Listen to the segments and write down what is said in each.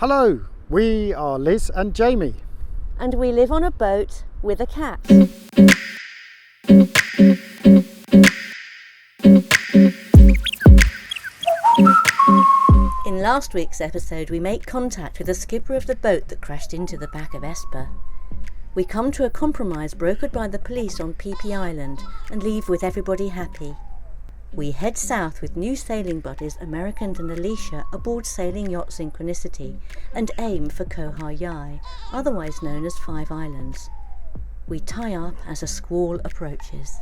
Hello, we are Liz and Jamie. And we live on a boat with a cat. In last week's episode, we make contact with the skipper of the boat that crashed into the back of Esper. We come to a compromise brokered by the police on PP Island and leave with everybody happy. We head south with new sailing buddies American and Alicia aboard sailing yacht Synchronicity and aim for Koh Ha Yai, otherwise known as Five Islands. We tie up as a squall approaches.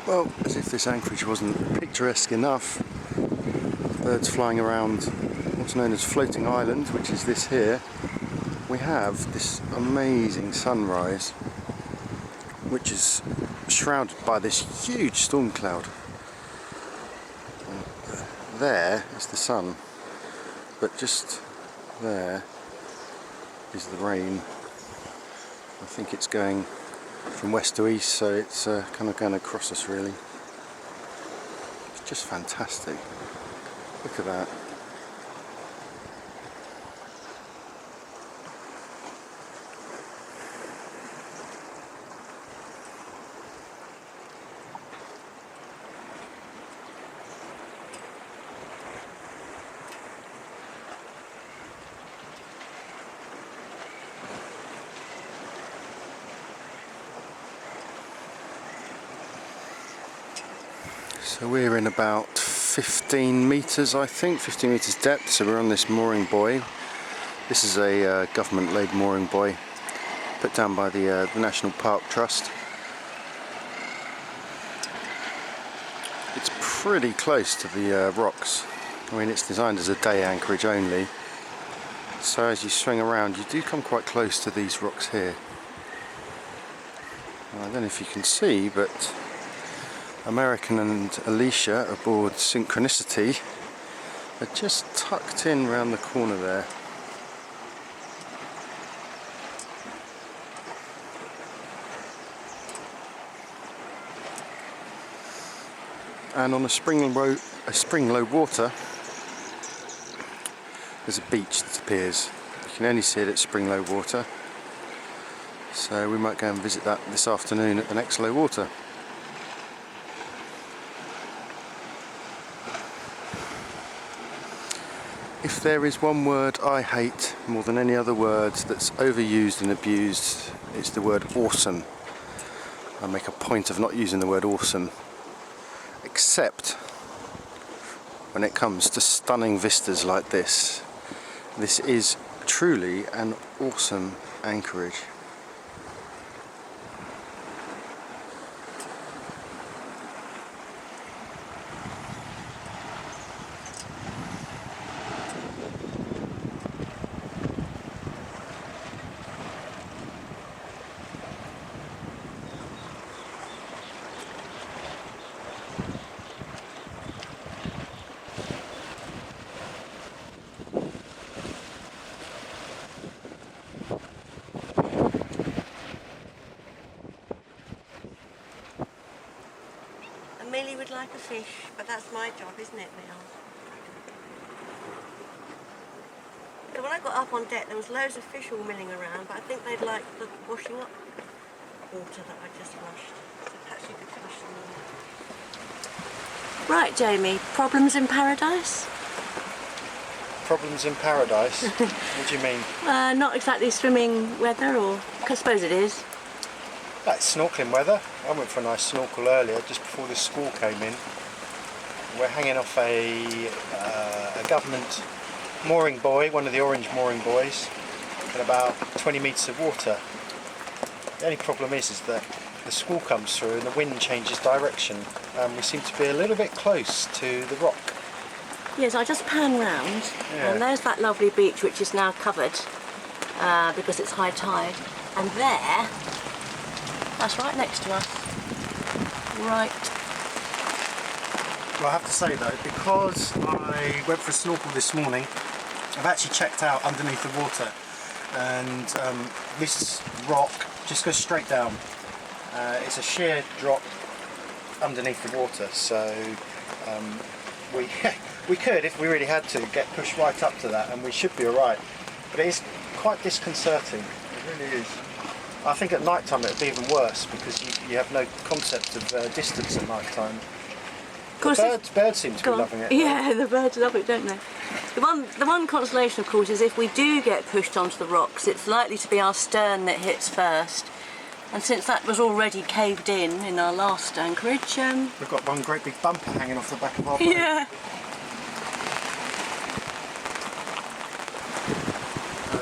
Well, as if this anchorage wasn't picturesque enough, birds flying around what's known as Floating Island, which is this here, we have this amazing sunrise, which is shrouded by this huge storm cloud. There is the sun, but just there is the rain. I think it's going from west to east, so it's kind of going across us really. It's just fantastic. Look at that. So we're in about 15 metres, I think, 15 metres depth, so we're on this mooring buoy. This is a government-laid mooring buoy put down by the National Park Trust. It's pretty close to the rocks. I mean, it's designed as a day anchorage only, so as you swing around you do come quite close to these rocks here. I don't know if you can see, but American and Alicia aboard Synchronicity are just tucked in round the corner there. And on a spring low water, there's a beach that appears. You can only see it at spring low water, so we might go and visit that this afternoon at the next low water. If there is one word I hate more than any other word that's overused and abused, it's the word awesome. I make a point of not using the word awesome, except when it comes to stunning vistas like this. This is truly an awesome anchorage. Millie would like a fish, but that's my job, isn't it, Mel? Come on I got up on deck, there was loads of fish all milling around, but I think they'd like the washing up water that I just flushed. So perhaps you could flush them. Right, Jamie, problems in paradise? Problems in paradise? What do you mean? Not exactly swimming weather, or I suppose it is. That's snorkeling weather. I went for a nice snorkel earlier, just before this squall came in. We're hanging off a government mooring buoy, one of the orange mooring buoys, in about 20 metres of water. The only problem is that the squall comes through and the wind changes direction. We seem to be a little bit close to the rock. Yes, I just pan round, and there's that lovely beach which is now covered because it's high tide, and there, that's right next to us. Right. Well, I have to say though, because I went for a snorkel this morning, I've actually checked out underneath the water, and this rock just goes straight down. It's a sheer drop underneath the water, so we could, if we really had to, get pushed right up to that, and we should be alright. But it is quite disconcerting, it really is. I think at night time it would be even worse, because you have no concept of distance at night time. Birds seem to be loving it. Yeah, the birds love it, don't they? The one consolation, of course, is if we do get pushed onto the rocks, it's likely to be our stern that hits first. And since that was already caved in our last anchorage... We've got one great big bumper hanging off the back of our boat. Yeah.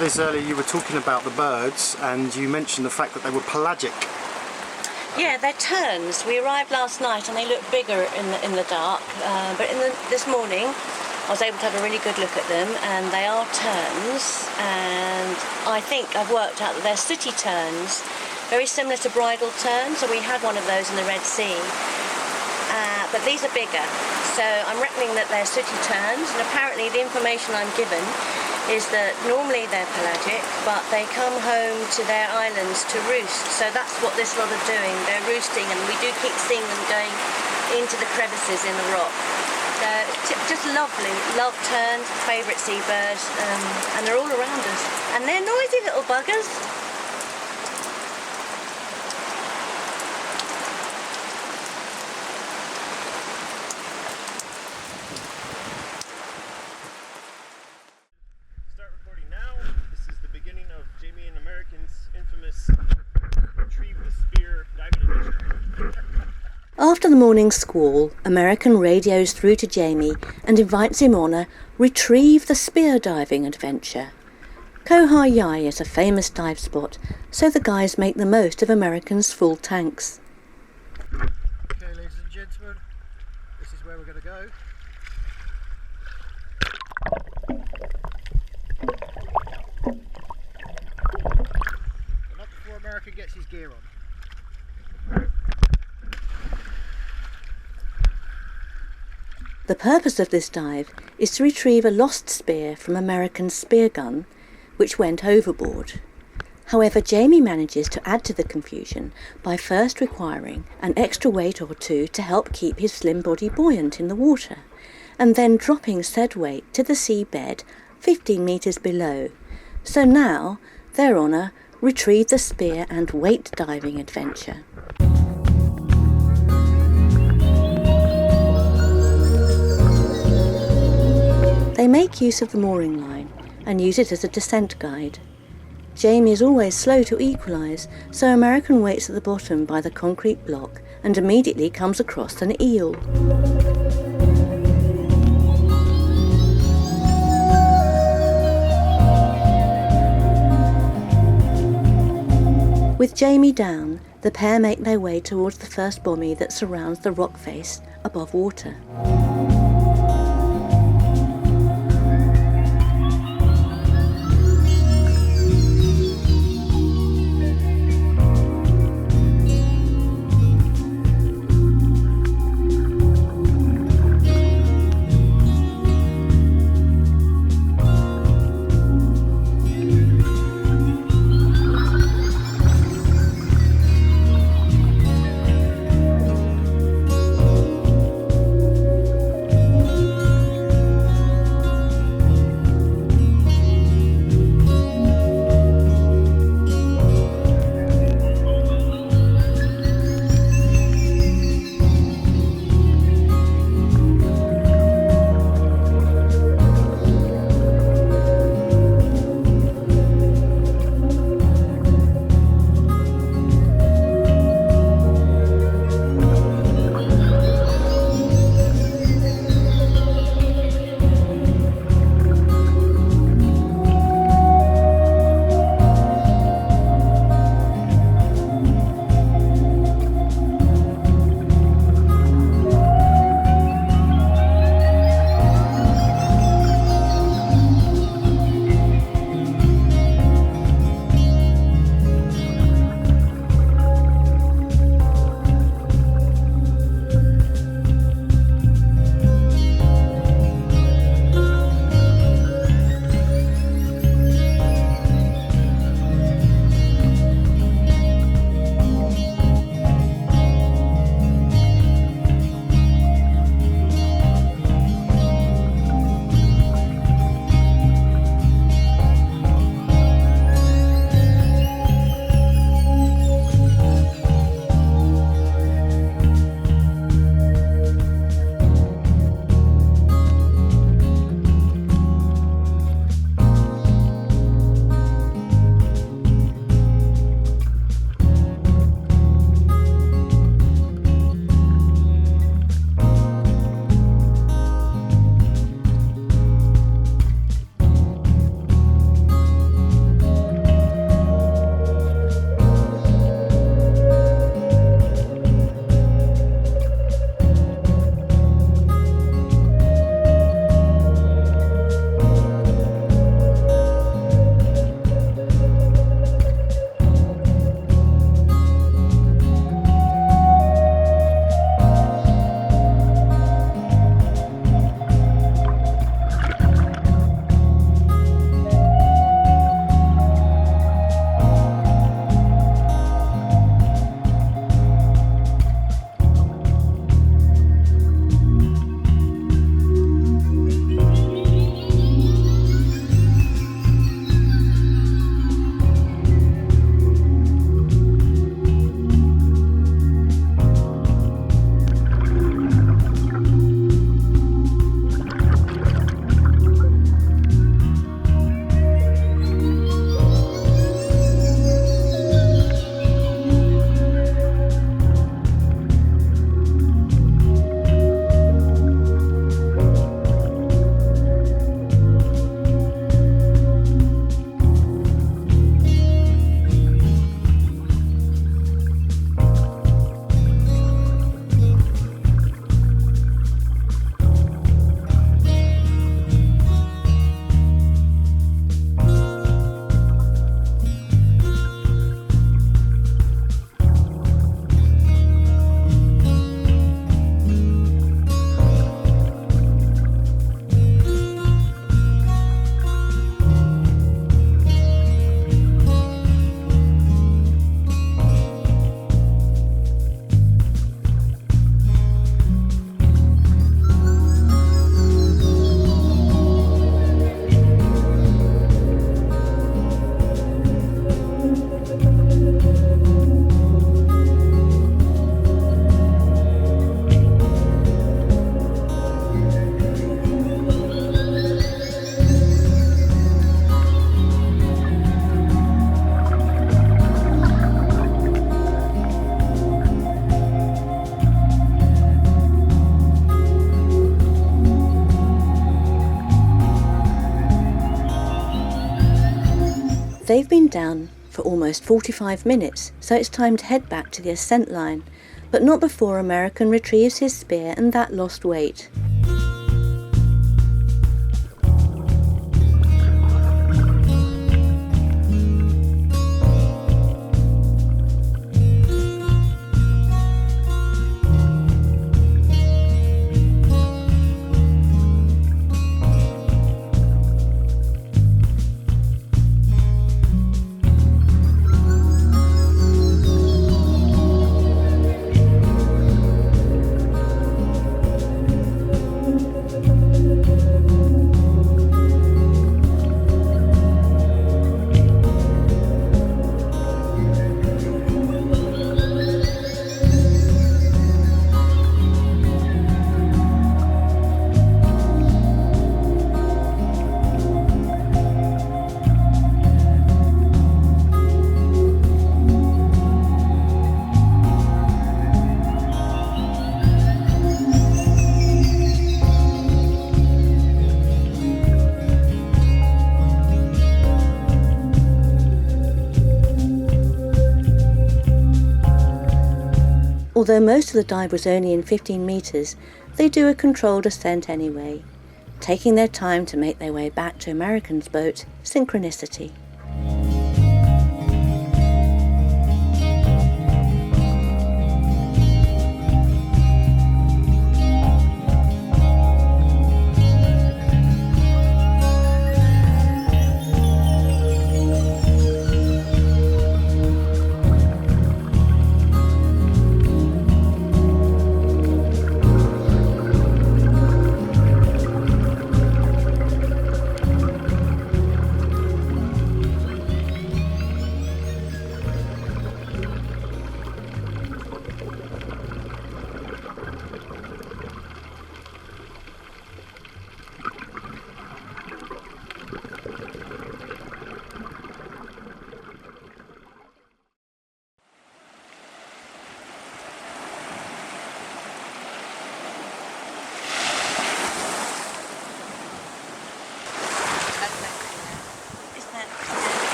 Liz, earlier you were talking about the birds, and you mentioned the fact that they were pelagic. Yeah, they're terns. We arrived last night and they look bigger in the dark, but this morning I was able to have a really good look at them, and they are terns, and I think I've worked out that they're sooty terns, very similar to bridal terns, so we had one of those in the Red Sea, but these are bigger, so I'm reckoning that they're sooty terns, and apparently the information I'm given is that normally they're pelagic, but they come home to their islands to roost. So that's what this lot are doing. They're roosting, and we do keep seeing them going into the crevices in the rock. So just lovely. Love terns, favourite seabirds, and they're all around us. And they're noisy little buggers. After the morning squall, American radios through to Jamie and invites him on a retrieve the spear diving adventure. Koh Ha Yai is a famous dive spot, so the guys make the most of American's full tanks. Okay, ladies and gentlemen, this is where we're going to go. But not before American gets his gear on. The purpose of this dive is to retrieve a lost spear from American's spear gun, which went overboard. However, Jamie manages to add to the confusion by first requiring an extra weight or two to help keep his slim body buoyant in the water, and then dropping said weight to the seabed 15 metres below. So now they're on a retrieve the spear and weight diving adventure. They make use of the mooring line and use it as a descent guide. Jamie is always slow to equalise, so American waits at the bottom by the concrete block and immediately comes across an eel. With Jamie down, the pair make their way towards the first bommy that surrounds the rock face above water. They've been down for almost 45 minutes, so it's time to head back to the ascent line, but not before American retrieves his spear and that lost weight. Although most of the dive was only in 15 metres, they do a controlled ascent anyway, taking their time to make their way back to American's boat, Synchronicity.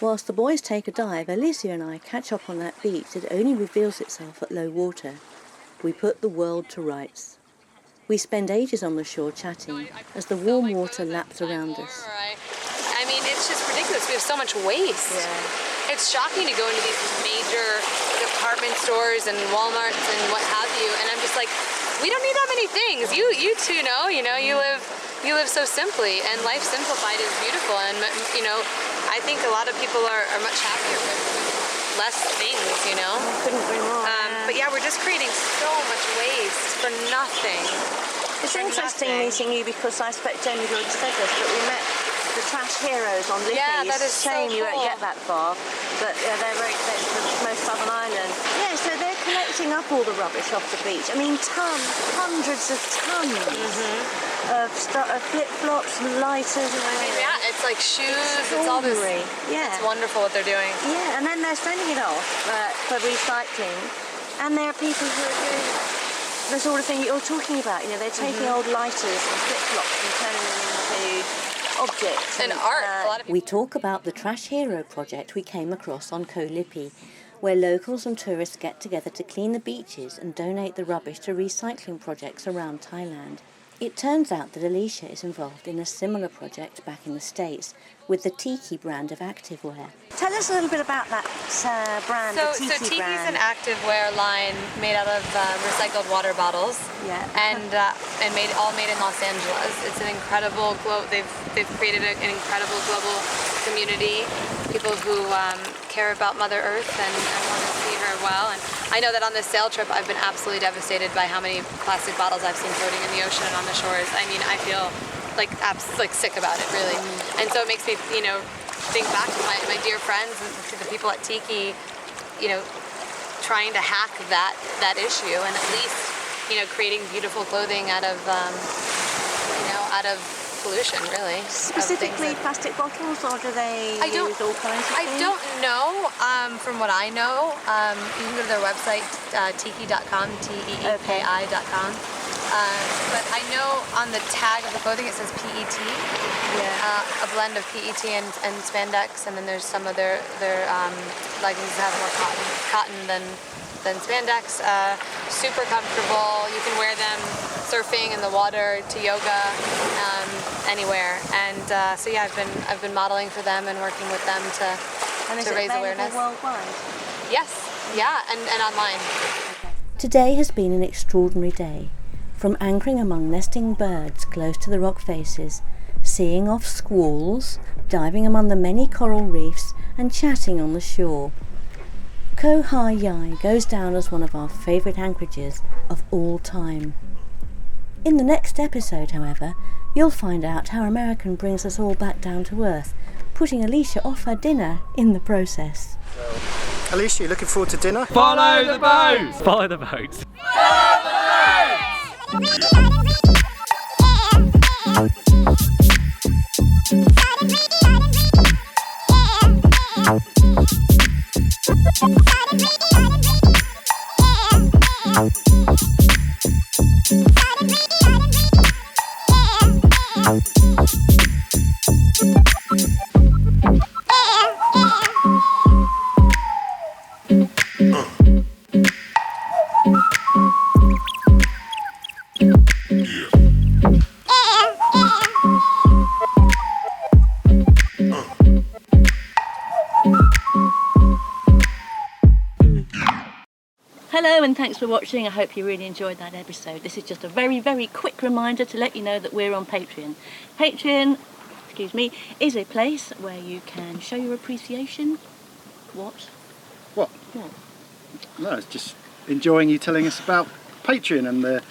Whilst the boys take a dive, Alicia and I catch up on that beach that only reveals itself at low water. We put the world to rights. We spend ages on the shore chatting as the warm water laps around us. I mean, it's just ridiculous. We have so much waste. Yeah. It's shocking to go into these major department stores and Walmarts and what have you, and I'm just like, we don't need that many things. You two know, you live so simply, and life simplified is beautiful, and I think a lot of people are much happier with less things, Couldn't agree more. But yeah, we're just creating so much waste for nothing. It's interesting meeting you because I expect Jamie's already said this, but we met the trash heroes on Liffey. Yeah, that is shame so you won't cool. get that far, but they're the most southern island. Yeah, so they're collecting up all the rubbish off the beach. I mean, hundreds of tons of flip-flops, lighters, and everything. Yeah, it's like shoes, it's all this. Yeah. It's wonderful what they're doing. Yeah, and then they're sending it off for recycling, and there are people who are doing the sort of thing you're talking about. They're taking old lighters and flip-flops and turning them into objects. And art. A lot of people. We talk about the Trash Hero project we came across on Koh Lipi, where locals and tourists get together to clean the beaches and donate the rubbish to recycling projects around Thailand. It turns out that Alicia is involved in a similar project back in the States with the Tiki brand of activewear. Tell us a little bit about that brand, the Tiki Tiki's brand. an activewear line made out of recycled water bottles, and made in Los Angeles. It's an incredible they've created an incredible global community, people who care about Mother Earth and want to see her well. And I know that on this sail trip, I've been absolutely devastated by how many plastic bottles I've seen floating in the ocean and on the shores. I mean, I feel like sick about it, really. And so it makes me, think back to my dear friends and to the people at Tiki, trying to hack that issue and at least, creating beautiful clothing out of pollution, really. Specifically plastic bottles, or do they use all kinds of things? I don't know. From what I know, you can go to their website, teki.com, teeki.com. But I know on the tag of the clothing it says PET. A blend of PET and spandex, and then there's some of their leggings that have more cotton than spandex. Super comfortable. You can wear them surfing in the water, to yoga, anywhere. And so yeah, I've been modeling for them and working with them to raise awareness. Worldwide? Yes, yeah, and online. Today has been an extraordinary day. From anchoring among nesting birds close to the rock faces, seeing off squalls, diving among the many coral reefs and chatting on the shore. Koh Ha Yai goes down as one of our favourite anchorages of all time. In the next episode, however, you'll find out how American brings us all back down to earth, putting Alicia off her dinner in the process. Alicia, you looking forward to dinner? Follow the boat! Follow the boat! Hello and thanks for watching. I hope you really enjoyed that episode. This is just a very, very quick reminder to let you know that we're on Patreon. Patreon, is a place where you can show your appreciation. What? No, it's just enjoying you telling us about Patreon and the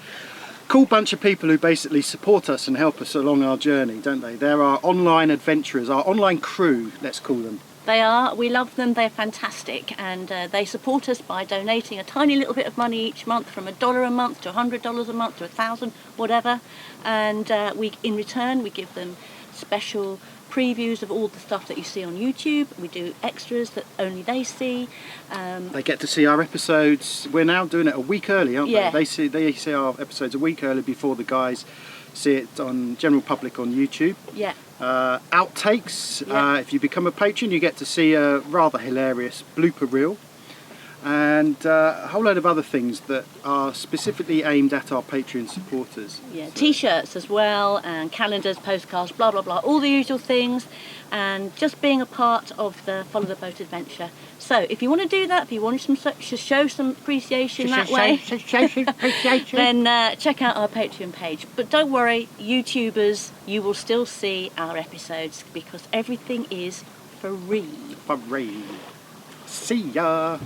cool bunch of people who basically support us and help us along our journey, don't they? They're our online adventurers, our online crew, let's call them. They are. We love them. They're fantastic, and they support us by donating a tiny little bit of money each month, from $1 a month to $100 a month to $1,000, whatever. And in return, we give them special previews of all the stuff that you see on YouTube. We do extras that only they see. They get to see our episodes. We're now doing it a week early, aren't Yeah. they? They see our episodes a week early before the guys see it on general public on YouTube. Yeah. Outtakes. Yeah. If you become a patron, you get to see a rather hilarious blooper reel and a whole load of other things that are specifically aimed at our Patreon supporters. Yeah, T-shirts as well, and calendars, postcards, blah blah blah, all the usual things, and just being a part of the Follow the Boat adventure. So if you want to do that, if you want to show some appreciation that way, then check out our Patreon page. But don't worry, YouTubers, you will still see our episodes because everything is free. Free. See ya.